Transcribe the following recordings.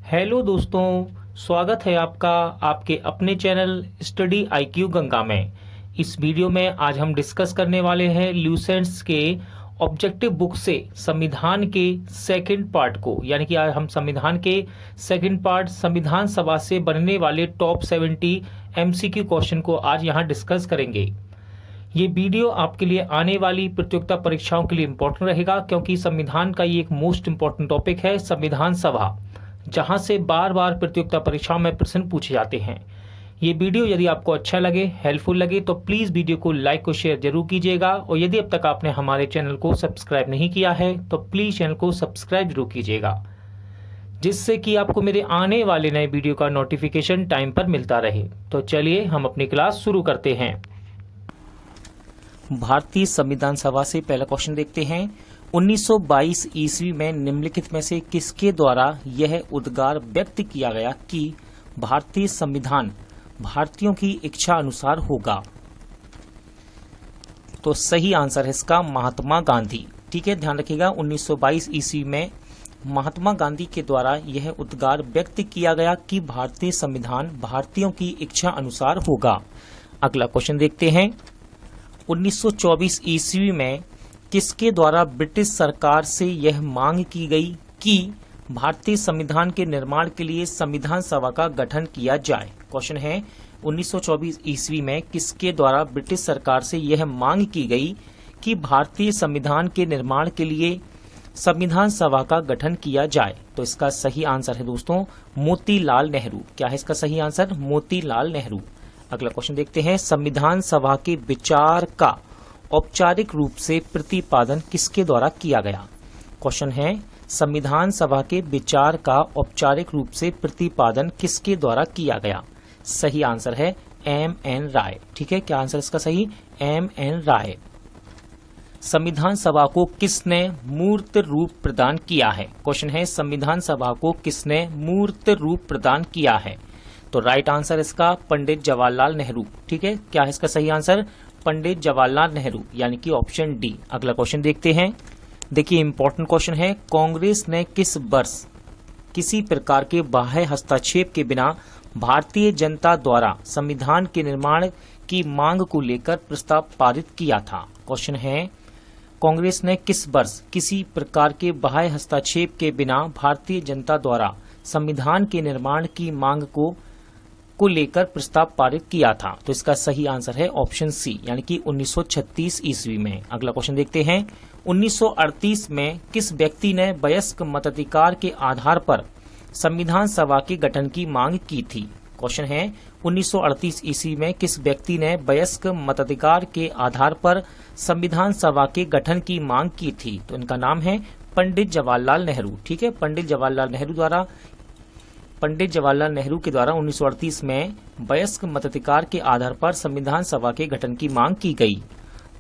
Hello दोस्तों, स्वागत है आपका आपके अपने चैनल स्टडी आईक्यू गंगा में। इस वीडियो में आज हम डिस्कस करने वाले हैं ल्यूसेंट्स के ऑब्जेक्टिव बुक से संविधान के सेकंड पार्ट को, यानी कि आज हम संविधान के सेकंड पार्ट संविधान सभा से बनने वाले टॉप 70 एमसीक्यू क्वेश्चन को आज यहाँ डिस्कस करेंगे। ये वीडियो आपके लिए आने वाली प्रतियोगिता परीक्षाओं के लिए इम्पोर्टेंट रहेगा, क्योंकि संविधान का ये एक मोस्ट इम्पोर्टेंट टॉपिक है, संविधान सभा, जहां से बार बार प्रतियोगिता परीक्षाओं में प्रश्न पूछे जाते हैं। ये वीडियो यदि आपको अच्छा लगे, हेल्पफुल लगे, तो प्लीज़ वीडियो को लाइक और शेयर जरूर कीजिएगा। और यदि अब तक आपने हमारे चैनल को सब्सक्राइब नहीं किया है तो प्लीज़ चैनल को सब्सक्राइब जरूर कीजिएगा, जिससे कि आपको मेरे आने वाले नए वीडियो का नोटिफिकेशन टाइम पर मिलता रहे। तो चलिए हम अपनी क्लास शुरू करते हैं। भारतीय संविधान सभा से पहला क्वेश्चन देखते हैं। 1922 ईस्वी में निम्नलिखित में से किसके द्वारा यह उद्गार व्यक्त किया गया कि भारतीय संविधान भारतीयों की इच्छा अनुसार होगा? तो सही आंसर है इसका महात्मा गांधी। ठीक है, ध्यान रखिएगा, 1922 ईस्वी में महात्मा गांधी के द्वारा यह उद्गार व्यक्त किया गया कि भारतीय संविधान भारतीयों की इच्छा अनुसार होगा। अगला क्वेश्चन देखते हैं। 1924 ईस्वी में किसके द्वारा ब्रिटिश सरकार से यह मांग की गई कि भारतीय संविधान के निर्माण के लिए संविधान सभा का गठन किया जाए? क्वेश्चन है, 1924 ईस्वी में किसके द्वारा ब्रिटिश सरकार से यह मांग की गई कि भारतीय संविधान के निर्माण के लिए संविधान सभा का गठन किया जाए? तो इसका सही आंसर है दोस्तों मोतीलाल नेहरू। क्या है इसका सही आंसर? मोतीलाल नेहरू। अगला क्वेश्चन देखते हैं। संविधान सभा के विचार का औपचारिक रूप से प्रतिपादन किसके द्वारा किया गया? क्वेश्चन है, संविधान सभा के विचार का औपचारिक रूप से प्रतिपादन किसके द्वारा किया गया? सही आंसर है एम.एन. राय। ठीक है, क्या आंसर इसका सही? एम.एन. राय। संविधान सभा को किसने मूर्त रूप प्रदान किया है? क्वेश्चन है, संविधान सभा को किसने मूर्त रूप प्रदान किया है? तो राइट आंसर इसका पंडित जवाहरलाल नेहरू। ठीक है, क्या है इसका सही आंसर? पंडित जवाहरलाल नेहरू, यानी कि ऑप्शन डी। अगला क्वेश्चन देखते हैं। देखिए, इंपॉर्टेंट क्वेश्चन है। कांग्रेस ने किस वर्ष किसी प्रकार के बाह्य हस्तक्षेप के बिना भारतीय जनता द्वारा संविधान के निर्माण की मांग को लेकर प्रस्ताव पारित किया था? क्वेश्चन है, कांग्रेस ने किस वर्ष किसी प्रकार के बाह्य हस्तक्षेप के बिना भारतीय जनता द्वारा संविधान के निर्माण की मांग को लेकर प्रस्ताव पारित किया था? तो इसका सही आंसर है ऑप्शन सी, यानी कि 1936 ईस्वी में। अगला क्वेश्चन देखते हैं। 1938 में किस व्यक्ति ने वयस्क मताधिकार के आधार पर संविधान सभा के गठन की मांग की थी? क्वेश्चन है, 1938 ईस्वी में किस व्यक्ति ने वयस्क मताधिकार के आधार पर संविधान सभा के गठन की मांग की थी? तो इनका नाम है पंडित जवाहरलाल नेहरू। ठीक है, पंडित जवाहरलाल नेहरू के द्वारा 1938 में वयस्क मताधिकार के आधार पर संविधान सभा के गठन की मांग की गई।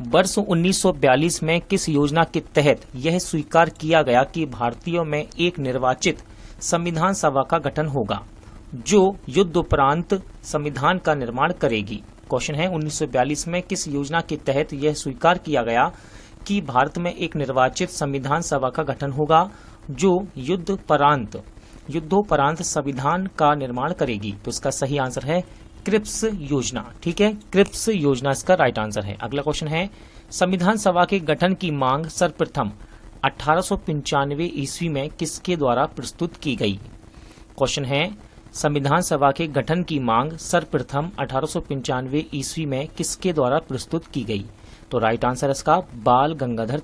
वर्ष 1942 में किस योजना के तहत यह स्वीकार किया गया कि भारतीयों में एक निर्वाचित संविधान सभा का गठन होगा जो युद्धोपरांत संविधान का निर्माण करेगी? क्वेश्चन है, 1942 में किस योजना के तहत यह स्वीकार किया गया कि भारत में एक निर्वाचित संविधान सभा का गठन होगा जो युद्धोपरांत संविधान का निर्माण करेगी? तो इसका सही आंसर है क्रिप्स योजना। ठीक है, क्रिप्स योजना इसका राइट आंसर है। अगला क्वेश्चन है, संविधान सभा के गठन की मांग सर्वप्रथम 1895 ईस्वी में किसके द्वारा प्रस्तुत की गई? क्वेश्चन है, संविधान सभा के गठन की मांग सर्वप्रथम 1895 ईस्वी में किसके द्वारा प्रस्तुत की गई? तो राइट आंसर इसका बाल गंगाधर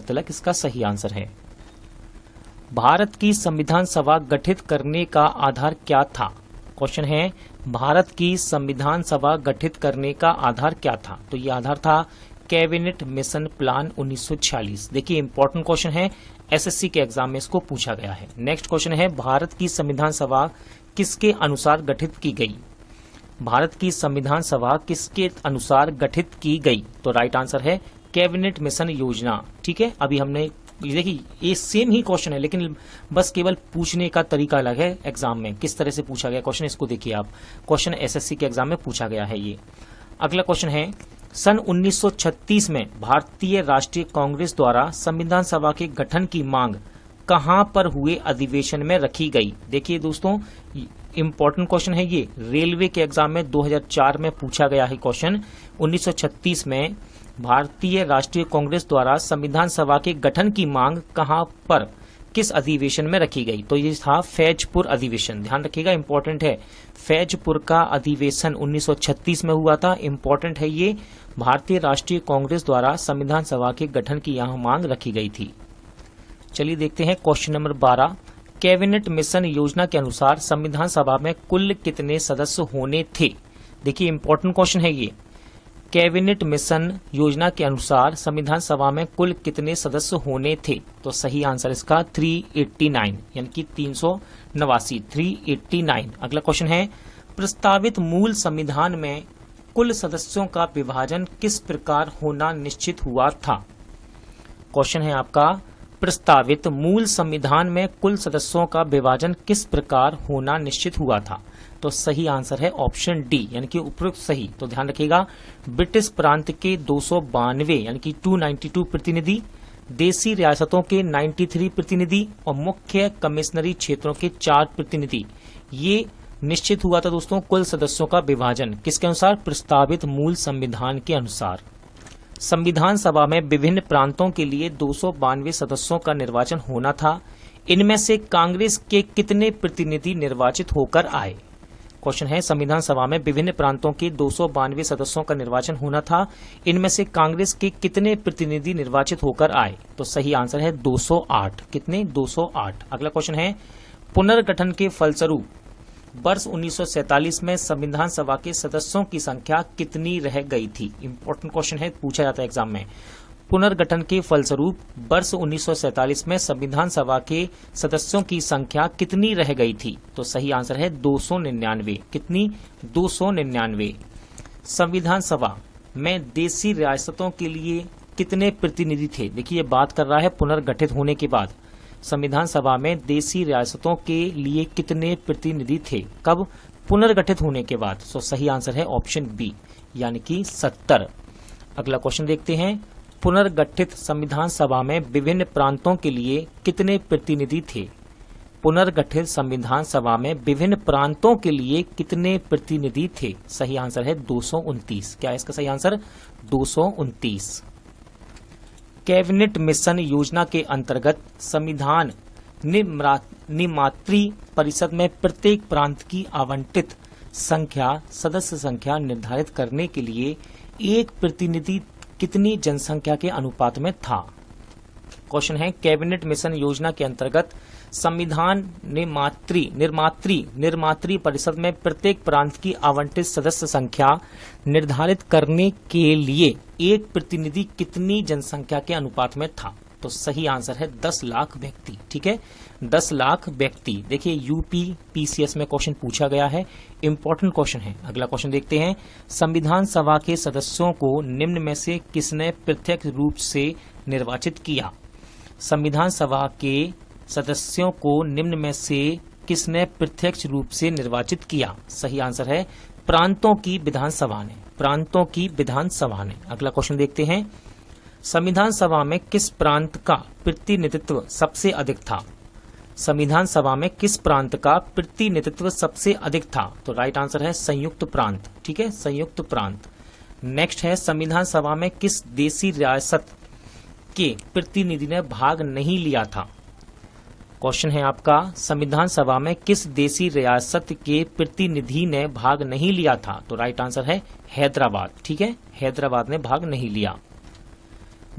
तिलक इसका सही आंसर है। भारत की संविधान सभा गठित करने का आधार क्या था? क्वेश्चन है, भारत की संविधान सभा गठित करने का आधार क्या था? तो ये आधार था कैबिनेट मिशन प्लान 1946। देखिए, इंपॉर्टेंट क्वेश्चन है, एसएससी के एग्जाम में इसको पूछा गया है। नेक्स्ट क्वेश्चन है, भारत की संविधान सभा किसके अनुसार गठित की गई? भारत की संविधान सभा किसके अनुसार गठित की गई? तो राइट आंसर है कैबिनेट मिशन योजना। ठीक है, अभी हमने देखिए, ये सेम ही क्वेश्चन है, लेकिन बस केवल पूछने का तरीका अलग है। एग्जाम में किस तरह से पूछा गया क्वेश्चन, इसको देखिए आप। क्वेश्चन एसएससी के एग्जाम में पूछा गया है ये। अगला क्वेश्चन है, सन 1936 में भारतीय राष्ट्रीय कांग्रेस द्वारा संविधान सभा के गठन की मांग कहां पर हुए अधिवेशन में रखी गई। देखिए दोस्तों, इंपॉर्टेंट क्वेश्चन है ये, रेलवे के एग्जाम में 2004 में पूछा गया है क्वेश्चन। 1936 में भारतीय राष्ट्रीय कांग्रेस द्वारा संविधान सभा के गठन की मांग कहां पर, किस अधिवेशन में रखी गई? तो ये था फैजपुर अधिवेशन। ध्यान रखिएगा, इंपॉर्टेंट है, फैजपुर का अधिवेशन 1936 में हुआ था। इंपॉर्टेंट है ये, भारतीय राष्ट्रीय कांग्रेस द्वारा संविधान सभा के गठन की यहां मांग रखी गई थी। चलिए देखते हैं क्वेश्चन नंबर 12। कैबिनेट मिशन योजना के अनुसार संविधान सभा में कुल कितने सदस्य होने थे? देखिए इंपॉर्टेंट क्वेश्चन है ये, कैबिनेट मिशन योजना के अनुसार संविधान सभा में कुल कितने सदस्य होने थे? तो सही आंसर इसका 389, यानी कि 389, 389। अगला क्वेश्चन है, प्रस्तावित मूल संविधान में कुल सदस्यों का विभाजन किस प्रकार होना निश्चित हुआ था? क्वेश्चन है आपका, प्रस्तावित मूल संविधान में कुल सदस्यों का विभाजन किस प्रकार होना निश्चित हुआ था? तो सही आंसर है ऑप्शन डी, यानी कि उपयुक्त सही। तो ध्यान रखिएगा, ब्रिटिश प्रांत के 292 यानी कि 292 प्रतिनिधि, देसी रियासतों के 93 प्रतिनिधि और मुख्य कमिश्नरी क्षेत्रों के 4 प्रतिनिधि, ये निश्चित हुआ था दोस्तों कुल सदस्यों का विभाजन। किसके अनुसार? प्रस्तावित मूल संविधान के अनुसार। संविधान सभा में विभिन्न प्रांतों के लिए 292 सदस्यों का निर्वाचन होना था। इनमें से कांग्रेस के कितने प्रतिनिधि निर्वाचित होकर आए? क्वेश्चन है, संविधान सभा में विभिन्न प्रांतों के 292 सदस्यों का निर्वाचन होना था। इनमें से कांग्रेस के कितने प्रतिनिधि निर्वाचित होकर आए? तो सही आंसर है 208। कितने? 208। अगला क्वेश्चन है, पुनर्गठन के फलस्वरूप वर्ष 1947 में संविधान सभा के सदस्यों की संख्या कितनी रह गई थी? इंपॉर्टेंट क्वेश्चन है, पूछा जाता है एग्जाम में। पुनर्गठन के फलस्वरूप वर्ष 1947 में संविधान सभा के सदस्यों की संख्या कितनी रह गई थी? तो सही आंसर है 299। कितनी? 299। संविधान सभा में देसी रियासतों के लिए कितने प्रतिनिधि थे? देखिए, बात कर रहा है पुनर्गठित होने के बाद। संविधान सभा में देसी रियासतों के लिए कितने प्रतिनिधि थे? कब? पुनर्गठित होने के बाद। सो सही आंसर है ऑप्शन बी, यानी कि 70। अगला क्वेश्चन देखते हैं, पुनर्गठित संविधान सभा में विभिन्न प्रांतों के लिए कितने प्रतिनिधि थे? पुनर्गठित संविधान सभा में विभिन्न प्रांतों के लिए कितने प्रतिनिधि थे? सही आंसर है 229। क्या है इसका सही आंसर? 229। कैबिनेट मिशन योजना के अंतर्गत संविधान निमात्री परिषद में प्रत्येक प्रांत की आवंटित संख्या, सदस्य संख्या निर्धारित करने के लिए एक प्रतिनिधि कितनी जनसंख्या के अनुपात में था? क्वेश्चन है, कैबिनेट मिशन योजना के अंतर्गत संविधान निर्मात्री परिषद में प्रत्येक प्रांत की आवंटित सदस्य संख्या निर्धारित करने के लिए एक प्रतिनिधि कितनी जनसंख्या के अनुपात में था? तो सही आंसर है 10 लाख व्यक्ति। ठीक है, 10 लाख व्यक्ति। देखिए, यूपी पीसीएस में क्वेश्चन पूछा गया है, इंपॉर्टेंट क्वेश्चन है। अगला क्वेश्चन देखते हैं, संविधान सभा के सदस्यों को निम्न में से किसने प्रत्यक्ष रूप से निर्वाचित किया? संविधान सभा के सदस्यों को निम्न में से किसने प्रत्यक्ष रूप से निर्वाचित किया? सही आंसर है प्रांतों की विधानसभा ने। प्रांतों की विधानसभा ने। अगला क्वेश्चन देखते हैं, संविधान सभा में किस प्रांत का प्रतिनिधित्व सबसे अधिक था? संविधान सभा में किस प्रांत का प्रतिनिधित्व सबसे अधिक था? तो राइट आंसर है संयुक्त प्रांत। ठीक है, संयुक्त प्रांत। नेक्स्ट है, संविधान सभा में किस देसी रियासत के प्रतिनिधि ने भाग नहीं लिया था? क्वेश्चन है आपका, संविधान सभा में किस देसी रियासत के प्रतिनिधि ने भाग नहीं लिया था? तो राइट आंसर है हैदराबाद। ठीक है, हैदराबाद ने भाग नहीं लिया।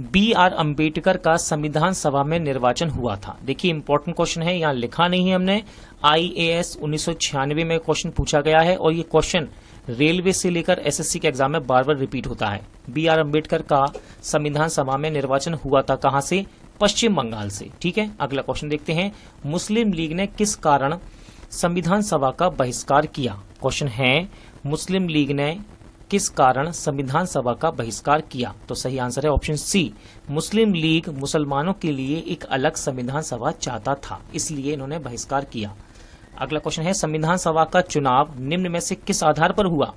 बी.आर. अंबेडकर का संविधान सभा में निर्वाचन हुआ था। देखिए, इंपॉर्टेंट क्वेश्चन है, यहाँ लिखा नहीं है हमने। IAS 1996 में क्वेश्चन पूछा गया है और ये क्वेश्चन रेलवे से लेकर एसएससी के एग्जाम में बार बार रिपीट होता है। बी.आर. अंबेडकर का संविधान सभा में निर्वाचन हुआ था कहां से? पश्चिम बंगाल से। ठीक है, अगला क्वेश्चन देखते हैं, मुस्लिम लीग ने किस कारण संविधान सभा का बहिष्कार किया? क्वेश्चन है, मुस्लिम लीग ने किस कारण संविधान सभा का बहिष्कार किया? तो सही आंसर है ऑप्शन सी, मुस्लिम लीग मुसलमानों के लिए एक अलग संविधान सभा चाहता था, इसलिए इन्होंने बहिष्कार किया। अगला क्वेश्चन है, संविधान सभा का चुनाव निम्न में से किस आधार पर हुआ?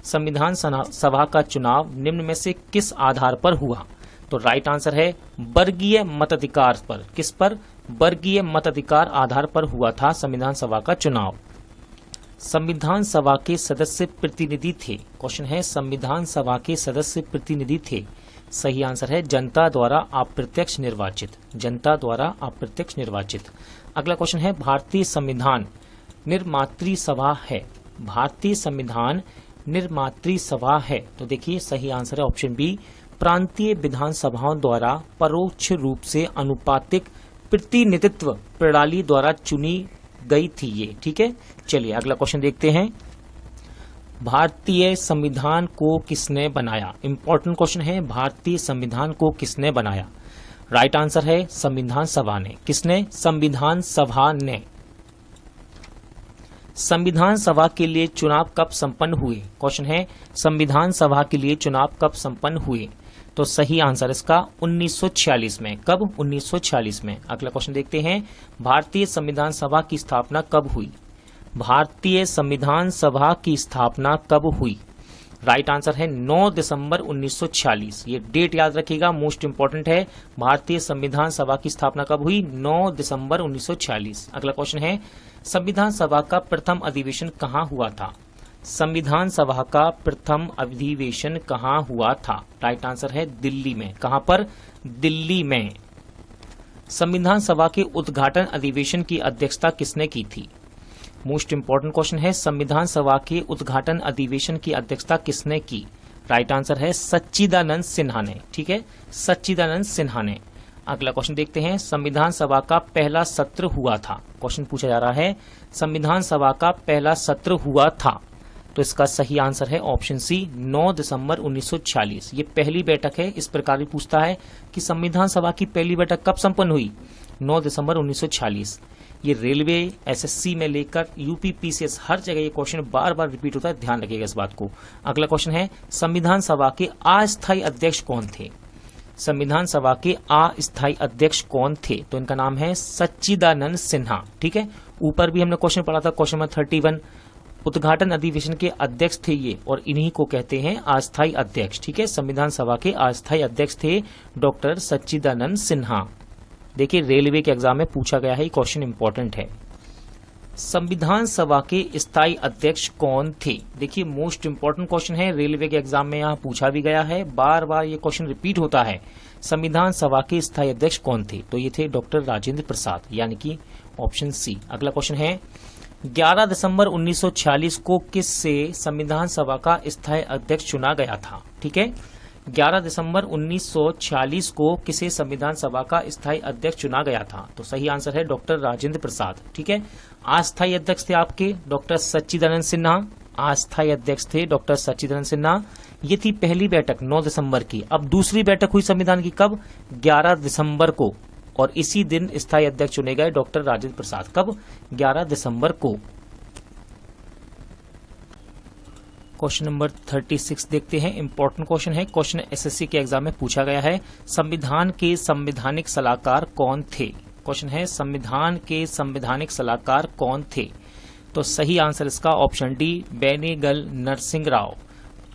संविधान सभा का चुनाव निम्न में से किस आधार पर हुआ? तो राइट आंसर है वर्गीय मताधिकार पर। किस पर? वर्गीय मताधिकार आधार पर हुआ था संविधान सभा का चुनाव? संविधान सभा के सदस्य प्रतिनिधि थे। क्वेश्चन है संविधान सभा के सदस्य प्रतिनिधि थे। सही आंसर है जनता द्वारा अप्रत्यक्ष निर्वाचित। जनता द्वारा अप्रत्यक्ष निर्वाचित। अगला क्वेश्चन है भारतीय संविधान निर्मात्री सभा है। भारतीय संविधान निर्मात्री सभा है। तो देखिए सही आंसर है ऑप्शन बी, प्रांतीय विधानसभाओं द्वारा परोक्ष रूप से अनुपातिक प्रतिनिधित्व प्रणाली द्वारा चुनी गई थी ये। ठीक है, चलिए अगला क्वेश्चन देखते हैं। भारतीय संविधान को किसने बनाया? इंपॉर्टेंट क्वेश्चन है, भारतीय संविधान को किसने बनाया? राइट आंसर है संविधान सभा ने। किसने? संविधान सभा ने। संविधान सभा के लिए चुनाव कब संपन्न हुए? क्वेश्चन है संविधान सभा के लिए चुनाव कब संपन्न हुए? तो सही आंसर इसका 1946 में। कब? 1946 में। अगला क्वेश्चन देखते हैं, भारतीय संविधान सभा की स्थापना कब हुई? भारतीय संविधान सभा की स्थापना कब हुई? राइट आंसर है 9 दिसंबर 1946। ये डेट याद रखिएगा, मोस्ट इंपॉर्टेंट है। भारतीय संविधान सभा की स्थापना कब हुई? 9 दिसंबर 1946। अगला क्वेश्चन है, संविधान सभा का प्रथम अधिवेशन कहाँ हुआ था? संविधान सभा का प्रथम अधिवेशन कहाँ हुआ था? राइट आंसर है दिल्ली में। कहाँ पर? दिल्ली में। संविधान सभा के उद्घाटन अधिवेशन की अध्यक्षता किसने की थी? मोस्ट इंपॉर्टेंट क्वेश्चन है, संविधान सभा के उद्घाटन अधिवेशन की अध्यक्षता किसने की? राइट आंसर है सच्चिदानंद सिन्हा ने। ठीक है, सच्चिदानंद सिन्हा ने। अगला क्वेश्चन देखते हैं, संविधान सभा का पहला सत्र हुआ था। क्वेश्चन पूछा जा रहा है संविधान सभा का पहला सत्र हुआ था, तो इसका सही आंसर है ऑप्शन सी 9 दिसंबर 1946। ये पहली बैठक है। इस प्रकार भी पूछता है कि संविधान सभा की पहली बैठक कब संपन्न हुई? 9 दिसंबर 1946। ये रेलवे, एसएससी में लेकर यूपी पीसीएस हर जगह ये क्वेश्चन बार बार रिपीट होता है, ध्यान रखिएगा इस बात को। अगला क्वेश्चन है, संविधान सभा के अस्थायी अध्यक्ष कौन थे? संविधान सभा के अस्थायी अध्यक्ष कौन थे? तो इनका नाम है सच्चिदानंद सिन्हा। ठीक है, ऊपर भी हमने क्वेश्चन पढ़ा था, क्वेश्चन नंबर 31। उद्घाटन अधिवेशन के अध्यक्ष थे ये, और इन्हीं को कहते हैं अस्थायी अध्यक्ष। ठीक है, संविधान सभा के अस्थायी अध्यक्ष थे डॉक्टर सच्चिदानंद सिन्हा। देखिए रेलवे के एग्जाम में पूछा गया है, क्वेश्चन इंपॉर्टेंट है। संविधान सभा के स्थायी अध्यक्ष कौन थे? देखिए मोस्ट इंपॉर्टेंट क्वेश्चन है, रेलवे के एग्जाम में यहाँ पूछा भी गया है, बार बार ये क्वेश्चन रिपीट होता है। संविधान सभा के स्थायी अध्यक्ष कौन थे? तो ये थे डॉक्टर राजेंद्र प्रसाद, यानी कि ऑप्शन सी। अगला क्वेश्चन है, 11 दिसंबर 1946 को किससे संविधान सभा का स्थायी अध्यक्ष चुना गया था? ठीक है, 11 दिसंबर 1946 को किसे संविधान सभा का स्थायी अध्यक्ष चुना गया था? तो सही आंसर है डॉक्टर राजेंद्र प्रसाद। ठीक है, अस्थायी अध्यक्ष थे आपके डॉक्टर सच्चिदानंद सिन्हा। अस्थायी अध्यक्ष थे डॉक्टर सच्चिदानंद सिन्हा। ये थी पहली बैठक 9 दिसंबर की। अब दूसरी बैठक हुई संविधान की कब? 11 दिसंबर को, और इसी दिन स्थायी अध्यक्ष चुने गए डॉक्टर राजेंद्र प्रसाद। कब? 11 दिसंबर को। क्वेश्चन नंबर 36 देखते हैं, इंपॉर्टेंट क्वेश्चन है। क्वेश्चन एसएससी के एग्जाम में पूछा गया है, संविधान के संवैधानिक सलाहकार कौन थे? क्वेश्चन है, संविधान के संवैधानिक सलाहकार कौन थे? तो सही आंसर इसका ऑप्शन डी, बेनेगल नरसिंह राव।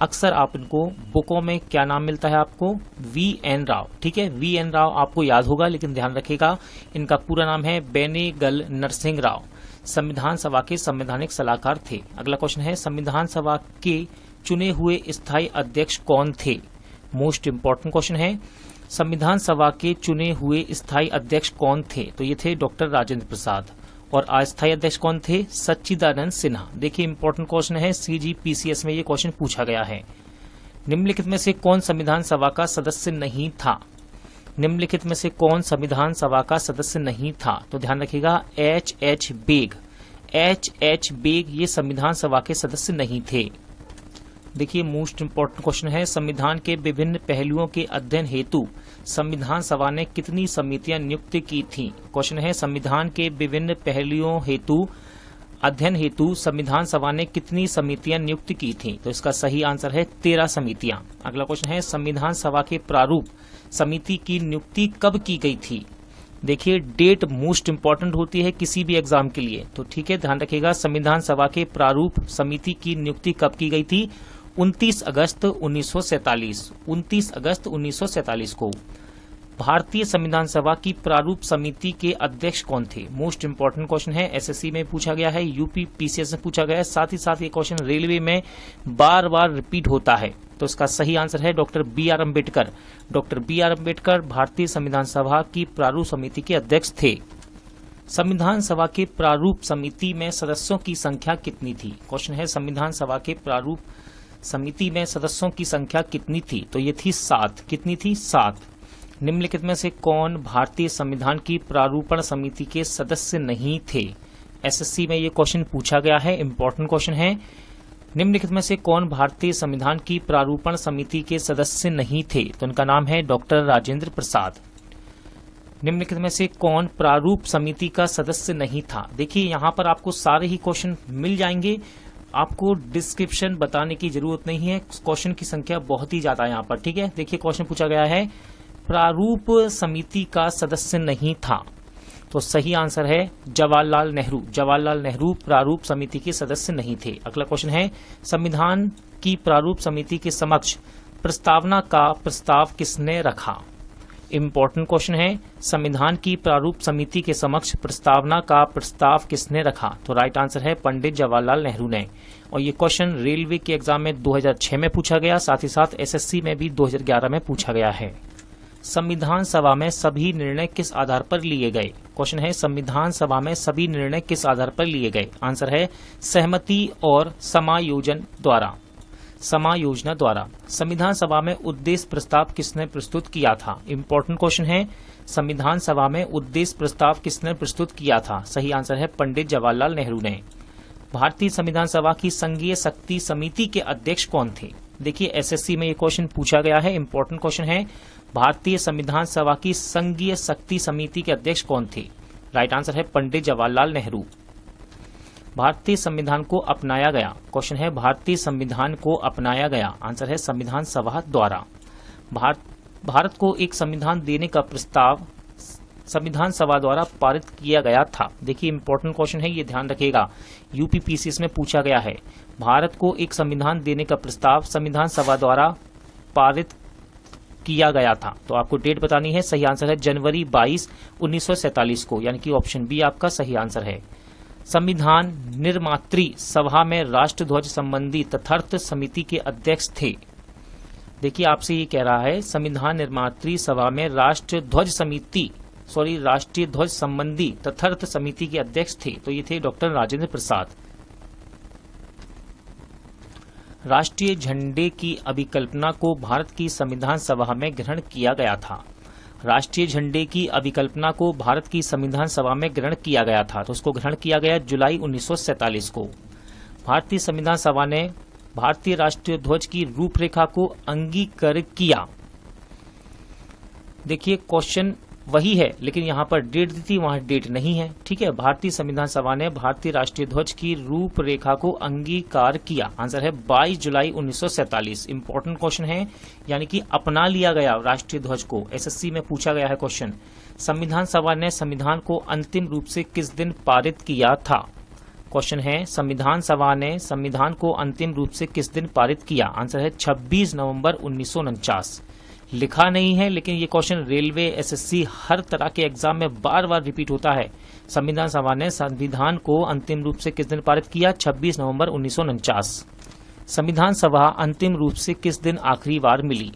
अक्सर आप इनको बुकों में क्या नाम मिलता है आपको? VN राव। ठीक है, VN राव आपको याद होगा, लेकिन ध्यान रखिएगा इनका पूरा नाम है बेनेगल नरसिंह राव। संविधान सभा के संवैधानिक सलाहकार थे। अगला क्वेश्चन है, संविधान सभा के चुने हुए स्थायी अध्यक्ष कौन थे? मोस्ट इंपॉर्टेंट क्वेश्चन है, संविधान सभा के चुने हुए स्थायी अध्यक्ष कौन थे? तो ये थे डॉक्टर राजेंद्र प्रसाद। और अस्थायी अध्यक्ष कौन थे? सच्चिदानंद सिन्हा। देखिए इंपॉर्टेंट क्वेश्चन है, CGPCS में ये क्वेश्चन पूछा गया है। निम्नलिखित में से कौन संविधान सभा का सदस्य नहीं था? निम्नलिखित में से कौन संविधान सभा का सदस्य नहीं था? तो ध्यान रखिएगा, H.H. बेग। H.H. बेग ये संविधान सभा के सदस्य नहीं थे। देखिए मोस्ट इंपॉर्टेंट क्वेश्चन है, संविधान के विभिन्न पहलुओं के अध्ययन हेतु संविधान सभा ने कितनी समितियां नियुक्त की थी? क्वेश्चन है, संविधान के विभिन्न पहलुओं हेतु अध्ययन हेतु संविधान सभा ने कितनी समितियां नियुक्त की थी? तो इसका सही आंसर है 13 समितियां। अगला क्वेश्चन है, संविधान सभा के प्रारूप समिति की नियुक्ति कब की गई थी? देखिए डेट मोस्ट इंपॉर्टेंट होती है किसी भी एग्जाम के लिए, तो ठीक है ध्यान रखिएगा। संविधान सभा के प्रारूप समिति की नियुक्ति कब की गई थी? 29 अगस्त 1947। 29 अगस्त 1947 को। भारतीय संविधान सभा की प्रारूप समिति के अध्यक्ष कौन थे? मोस्ट इंपोर्टेंट क्वेश्चन है, एसएससी में पूछा गया है, यूपी पीसीएस में पूछा गया है, साथ ही साथ ये क्वेश्चन रेलवे में बार बार रिपीट होता है। तो इसका सही आंसर है doctor B R Ambedkar. Doctor B R Ambedkar भारतीय संविधान सभा की प्रारूप समिति के अध्यक्ष थे। संविधान सभा के प्रारूप समिति में सदस्यों की संख्या कितनी थी? क्वेश्चन है संविधान सभा के प्रारूप समिति में सदस्यों की संख्या कितनी थी? तो ये थी 7। कितनी थी? 7। निम्नलिखित में से कौन भारतीय संविधान की प्रारूपण समिति के सदस्य नहीं थे? एसएससी में ये क्वेश्चन पूछा गया है, इंपॉर्टेंट क्वेश्चन है। निम्नलिखित में से कौन भारतीय संविधान की प्रारूपण समिति के सदस्य नहीं थे? तो उनका नाम है डॉक्टर राजेंद्र प्रसाद। निम्नलिखित में से कौन प्रारूप समिति का सदस्य नहीं था? देखिए यहाँ पर आपको सारे ही क्वेश्चन मिल जाएंगे, आपको डिस्क्रिप्शन बताने की जरूरत नहीं है। क्वेश्चन की संख्या बहुत ही ज्यादा है यहाँ पर, ठीक है। देखिए क्वेश्चन पूछा गया है प्रारूप समिति का सदस्य नहीं था, तो सही आंसर है जवाहरलाल नेहरू। जवाहरलाल नेहरू प्रारूप समिति के सदस्य नहीं थे। अगला क्वेश्चन है संविधान की प्रारूप समिति के समक्ष प्रस्तावना का प्रस्ताव किसने रखा? इंपॉर्टेंट क्वेश्चन है, संविधान की प्रारूप समिति के समक्ष प्रस्तावना का प्रस्ताव किसने रखा? तो राइट आंसर है पंडित जवाहरलाल नेहरू ने। और ये क्वेश्चन रेलवे के एग्जाम में 2006 में पूछा गया, साथ ही साथ एसएससी में भी 2011 में पूछा गया है। संविधान सभा में सभी निर्णय किस आधार पर लिए गए? क्वेश्चन है संविधान सभा में सभी निर्णय किस आधार पर लिए गए? आंसर है सहमति और समायोजना द्वारा। संविधान सभा में उद्देश्य प्रस्ताव किसने प्रस्तुत किया था? इंपॉर्टेंट क्वेश्चन है, संविधान सभा में उद्देश्य प्रस्ताव किसने प्रस्तुत किया था? सही आंसर है पंडित जवाहरलाल नेहरू ने। भारतीय संविधान सभा की संघीय शक्ति समिति के अध्यक्ष कौन थे? देखिए एसएससी में ये क्वेश्चन पूछा गया है, इंपॉर्टेंट क्वेश्चन है। भारतीय संविधान सभा की संघीय शक्ति समिति के अध्यक्ष कौन थे? राइट आंसर है पंडित जवाहरलाल नेहरू। भारतीय संविधान को अपनाया गया। क्वेश्चन है भारतीय संविधान को अपनाया गया। आंसर है संविधान सभा द्वारा। भारत को एक संविधान देने का प्रस्ताव संविधान सभा द्वारा पारित किया गया था। देखिए इंपॉर्टेंट क्वेश्चन है, ये ध्यान रखिएगा, यूपी पीसीएस में पूछा गया है। भारत को एक संविधान देने का प्रस्ताव संविधान सभा द्वारा पारित किया गया था। तो आपको डेट बतानी है। सही आंसर है जनवरी 22, 1947 को, यानी कि ऑप्शन बी आपका सही आंसर है। संविधान निर्मात्री सभा में राष्ट्रध्वज संबंधी तथार्थ समिति के अध्यक्ष थे। देखिए आपसे ये कह रहा है संविधान निर्मात्री सभा में राष्ट्रीय ध्वज संबंधी तथार्थ समिति के अध्यक्ष थे, तो ये थे डॉक्टर राजेंद्र प्रसाद। राष्ट्रीय झंडे की अभिकल्पना को भारत की संविधान सभा में ग्रहण किया गया था। राष्ट्रीय झंडे की अभिकल्पना को भारत की संविधान सभा में ग्रहण किया गया था, तो उसको ग्रहण किया गया जुलाई 1947 को। भारतीय संविधान सभा ने भारतीय राष्ट्रीय ध्वज की रूपरेखा को अंगीकृत किया। देखिए क्वेश्चन वही है, लेकिन यहाँ पर डेट दी थी, वहां डेट नहीं है, ठीक है। भारतीय संविधान सभा ने भारतीय राष्ट्रीय ध्वज की रूपरेखा को अंगीकार किया। आंसर है 22 जुलाई 1947। इंपॉर्टेंट क्वेश्चन है, यानी कि अपना लिया गया राष्ट्रीय ध्वज को। एसएससी में पूछा गया है क्वेश्चन, संविधान सभा ने संविधान को अंतिम रूप से किस दिन पारित किया था? क्वेश्चन है संविधान सभा ने संविधान को अंतिम रूप से किस दिन पारित किया? आंसर है 26 नवंबर 1949। लिखा नहीं है, लेकिन ये क्वेश्चन रेलवे, एसएससी हर तरह के एग्जाम में बार बार रिपीट होता है। संविधान सभा ने संविधान को अंतिम रूप से किस दिन पारित किया? 26 नवंबर 1949। संविधान सभा अंतिम रूप से किस दिन आखिरी बार मिली?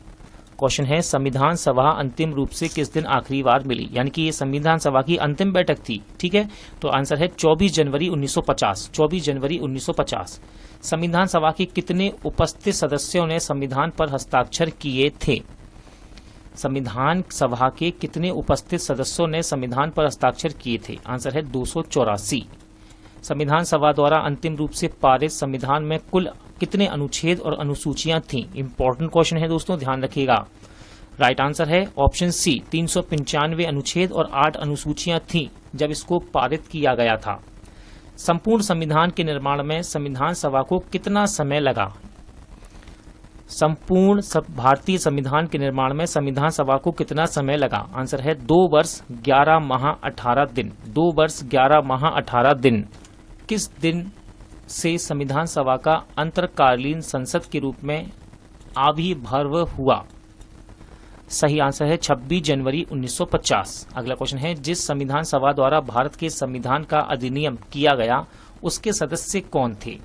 क्वेश्चन है संविधान सभा अंतिम रूप से किस दिन आखिरी बार मिली, यानी कि ये संविधान सभा की अंतिम बैठक थी, ठीक है। तो आंसर है 24 जनवरी 1950। 24 जनवरी 1950। संविधान सभा के कितने उपस्थित सदस्यों ने संविधान पर हस्ताक्षर किए थे? संविधान सभा के कितने उपस्थित सदस्यों ने संविधान पर हस्ताक्षर किए थे? आंसर है 284। संविधान सभा द्वारा अंतिम रूप से पारित संविधान में कुल कितने अनुच्छेद और अनुसूचियां थीं? इंपॉर्टेंट क्वेश्चन है दोस्तों, ध्यान रखिएगा। राइट आंसर है ऑप्शन सी, 395 अनुच्छेद और 8 अनुसूचियां थीं जब इसको पारित किया गया था। संपूर्ण संविधान के निर्माण में संविधान सभा को कितना समय लगा? संपूर्ण भारतीय संविधान के निर्माण में संविधान सभा को कितना समय लगा? आंसर है 2 वर्ष 11 माह 18 दिन। 2 वर्ष 11 माह 18 दिन। किस दिन से संविधान सभा का अंतरकालीन संसद के रूप में आविर्भाव हुआ? सही आंसर है 26 जनवरी 1950। अगला क्वेश्चन है, जिस संविधान सभा द्वारा भारत के संविधान का अधिनियम किया गया उसके सदस्य कौन थे?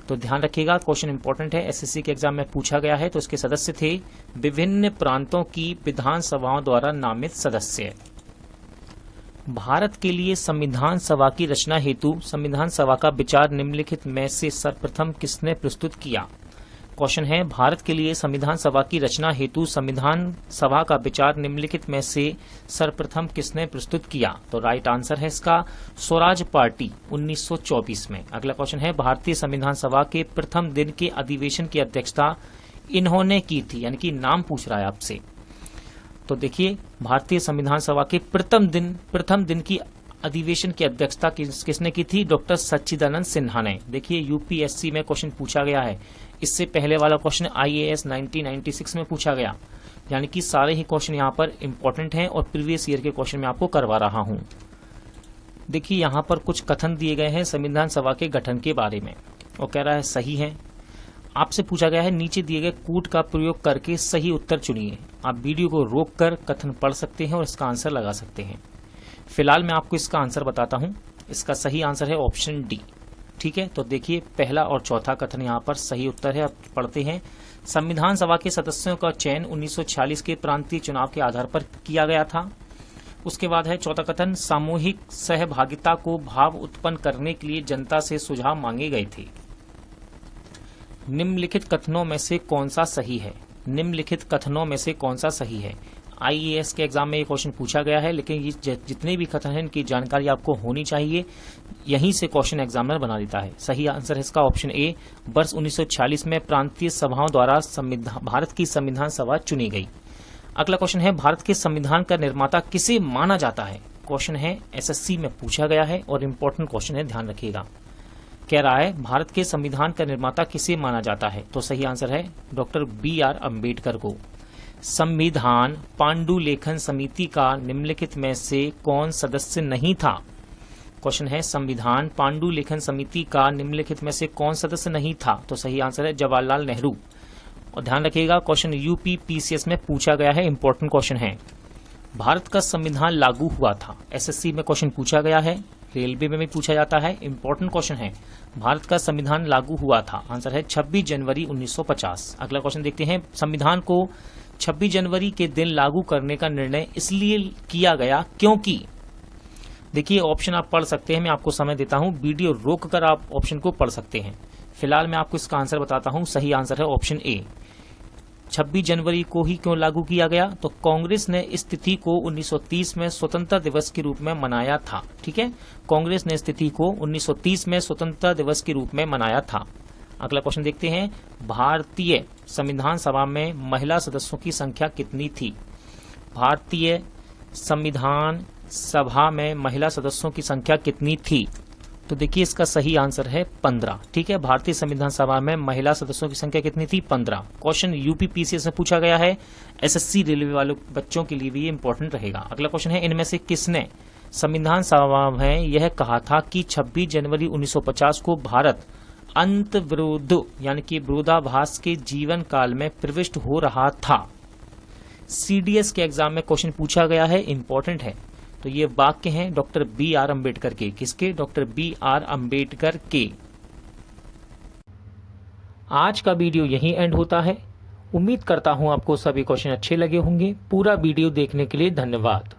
तो ध्यान रखिएगा, क्वेश्चन इंपॉर्टेंट है, एसएससी के एग्जाम में पूछा गया है। तो इसके सदस्य थे विभिन्न प्रांतों की विधानसभाओं द्वारा नामित सदस्य। भारत के लिए संविधान सभा की रचना हेतु संविधान सभा का विचार निम्नलिखित में से सर्वप्रथम किसने प्रस्तुत किया? क्वेश्चन है, भारत के लिए संविधान सभा की रचना हेतु संविधान सभा का विचार निम्नलिखित में से सर्वप्रथम किसने प्रस्तुत किया? तो राइट आंसर है इसका स्वराज पार्टी 1924 में। अगला क्वेश्चन है, भारतीय संविधान सभा के प्रथम दिन के अधिवेशन की अध्यक्षता इन्होंने की थी, यानी कि नाम पूछ रहा है आपसे। तो देखिए, भारतीय संविधान सभा के प्रथम दिन की अधिवेशन की अध्यक्षता किसने की थी? डॉक्टर सच्चिदानंद सिन्हा ने। देखिए, यूपीएससी में क्वेश्चन पूछा गया है, इससे पहले वाला क्वेश्चन आईएएस 1996 में पूछा गया, यानी कि सारे ही क्वेश्चन यहाँ पर इंपॉर्टेंट हैं और प्रीवियस ईयर के क्वेश्चन मैं आपको करवा रहा हूँ। देखिए, यहाँ पर कुछ कथन दिए गए हैं संविधान सभा के गठन के बारे में, वो कह रहा है सही है। आपसे पूछा गया है नीचे दिए गए कूट का प्रयोग करके सही उत्तर चुनिए। आप वीडियो को रोककर कथन पढ़ सकते हैं और इसका आंसर लगा सकते हैं। फिलहाल मैं आपको इसका आंसर बताता हूं। इसका सही आंसर है ऑप्शन डी। ठीक है, तो देखिए, पहला और चौथा कथन यहाँ पर सही उत्तर है। अब पढ़ते हैं। संविधान सभा के सदस्यों का चयन 1946 के प्रांतीय चुनाव के आधार पर किया गया था। उसके बाद है चौथा कथन, सामूहिक सहभागिता को भाव उत्पन्न करने के लिए जनता से सुझाव मांगे गए थे। निम्नलिखित कथनों में से कौन सा सही है? निम्नलिखित कथनों में से कौन सा सही है? आईएएस के एग्जाम में ये क्वेश्चन पूछा गया है, लेकिन ये जितने भी कथन हैं इनकी जानकारी आपको होनी चाहिए, यहीं से क्वेश्चन एग्जामिनर बना देता है। सही आंसर है इसका ऑप्शन ए। वर्ष 1946 में प्रांतीय सभाओं द्वारा भारत की संविधान सभा चुनी गई। अगला क्वेश्चन है, भारत के संविधान का निर्माता किसे माना जाता है? क्वेश्चन है, एसएससी में पूछा गया है और इम्पोर्टेंट क्वेश्चन है, ध्यान रखिएगा। कह रहा है भारत के संविधान का निर्माता किसे माना जाता है? तो सही आंसर है डॉक्टर BR अम्बेडकर को। संविधान पांडुलेखन समिति का निम्नलिखित में से कौन सदस्य नहीं था? क्वेश्चन है, संविधान पांडुलेखन समिति का निम्नलिखित में से कौन सदस्य नहीं था? तो सही आंसर है जवाहरलाल नेहरू। और ध्यान रखिएगा, क्वेश्चन यूपीपीसीएस में पूछा गया है, इंपॉर्टेंट क्वेश्चन है। भारत का संविधान लागू हुआ था, एसएससी में क्वेश्चन पूछा गया है, रेलवे में भी पूछा जाता है, इंपॉर्टेंट क्वेश्चन है। भारत का संविधान लागू हुआ था, आंसर है 26 जनवरी 1950। अगला क्वेश्चन देखते हैं, संविधान को 26 जनवरी के दिन लागू करने का निर्णय इसलिए किया गया क्योंकि। देखिए, ऑप्शन आप पढ़ सकते हैं, मैं आपको समय देता हूं, वीडियो रोककर आप ऑप्शन को पढ़ सकते हैं। फिलहाल मैं आपको इसका आंसर बताता हूं। सही आंसर है ऑप्शन ए। 26 जनवरी को ही क्यों लागू किया गया? तो कांग्रेस ने इस तिथि को 1930 में स्वतंत्रता दिवस के रूप में मनाया था। ठीक है, कांग्रेस ने इस तिथि को 1930 में स्वतंत्रता दिवस के रूप में मनाया था। अगला क्वेश्चन देखते हैं, भारतीय संविधान सभा में महिला सदस्यों की संख्या कितनी थी? भारतीय संविधान सभा में महिला सदस्यों की संख्या कितनी थी? तो देखिए, इसका सही आंसर है 15। ठीक है, भारतीय संविधान सभा में महिला सदस्यों की संख्या कितनी थी? 15। क्वेश्चन यूपीपीसीएस से पूछा गया है, एसएससी रेलवे वालों बच्चों के लिए भी ये इंपॉर्टेंट रहेगा। अगला क्वेश्चन है, इनमें से किसने संविधान सभा में यह कहा था कि 26 जनवरी 1950 को भारत अंत विरोध यानी कि विरोधाभास के जीवन काल में प्रविष्ट हो रहा था? सीडीएस के एग्जाम में क्वेश्चन पूछा गया है, इंपॉर्टेंट है। तो ये वाक्य हैं डॉक्टर BR अम्बेडकर के। किसके? डॉक्टर BR अम्बेडकर के। आज का वीडियो यहीं एंड होता है। उम्मीद करता हूं आपको सभी क्वेश्चन अच्छे लगे होंगे। पूरा वीडियो देखने के लिए धन्यवाद।